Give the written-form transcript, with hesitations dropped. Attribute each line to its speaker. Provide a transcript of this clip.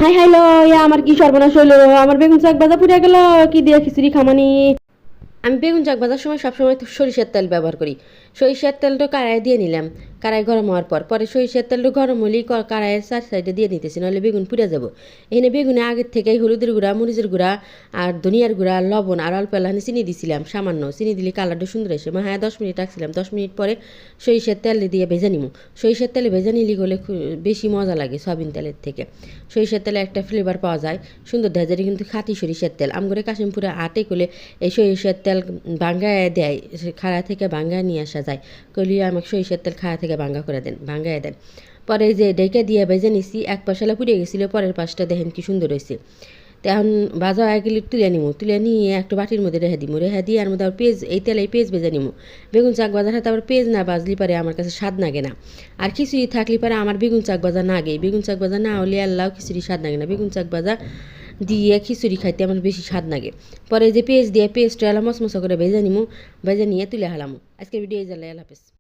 Speaker 1: High হাইলো, আমার কি সর্বনাশ হইলো, আমার বেগুন শাক ভাজা পুড়ে গেল। কি দিয়ে খিচুড়ি খামানি? আমি বেগুন শাক ভাজার সময় সবসময় সরিষার তেল ব্যবহার করি। সরিষার তেলটা কড়াইয়ে দিয়ে নিলাম। কড়াই গরম হওয়ার পরে সরিষার তেলটা গরম হলেই কড়াইয়ের চার সাইডে দিয়ে নিতেছি, নাহলে বেগুন পুড়ে যাব। এখানে বেগুনে আগের থেকেই হলুদের গুঁড়া, মরিচের গুঁড়া আর ধনিয়ার গুঁড়া, লবণ আর অল্প এলাহানি চিনি দিছিলাম। সামান্য চিনি দিলে কালারটা সুন্দর আসে। হ্যাঁ, 10 মিনিট রাখছিলাম। 10 মিনিট পরে সরিষার তেল দিয়ে ভেজে নিব। সরিষার তেলে ভেজে নিলে গলে বেশি মজা লাগে সয়াবিন তেলের থেকে। সরিষার তেলে একটা ফ্লেভার পাওয়া যায় সুন্দর। দেয় কিন্তু খাঁটি সরিষার তেল আমগরে কাশিমপুরে আটে করলে এই সরিষার তেল ভাঙ্গায় দেয়। খাড়া থেকে ভাঙ্গায় নিয়ে আসা যায়। কইলি আমাকে সরিষার তেল খাড়া থেকে ভাঙ্গা করে দেন, ভাঙ্গায় দেন। পরে যে ডেকে দিয়ে ভেজে নিছি, এক পাশালা পুড়িয়ে গেছিলো, পরের পাশটা দেখেন কি সুন্দর হয়েছে। তো এখন ভাজা হয়ে গেলে তুলে নিমু, তুলে নিয়ে একটা বাটির মধ্যে রেখে দিমু, রেখে দিয়ে আর মধ্যে আবার পেঁয়াজ, এই তেলে পেঁয়াজ ভেজে নিমু। বেগুন চাক ভাজার সাথে আবার পেঁয়াজ না ভাজলি পারে আমার কাছে স্বাদ লাগে না। আর খিচুড়ি থাকলে পারে আমার বেগুন চাক ভাজা না গে, বেগুন চাক ভাজা না হলে আল্লাহ খিচুড়ি স্বাদ লাগে না। বেগুন চাক ভাজা দিয়ে খিচুড়ি খাইতে আমার বেশি স্বাদ লাগে। পরে যে পেঁয়াজ দিয়ে পেঁয়াজটা এলাম মশমশা করে ভেজে নিমু, ভেজে নিয়ে তুলে হালামু। আজকের ভিডিও এই জানলে আল্লাহ হাফেজ।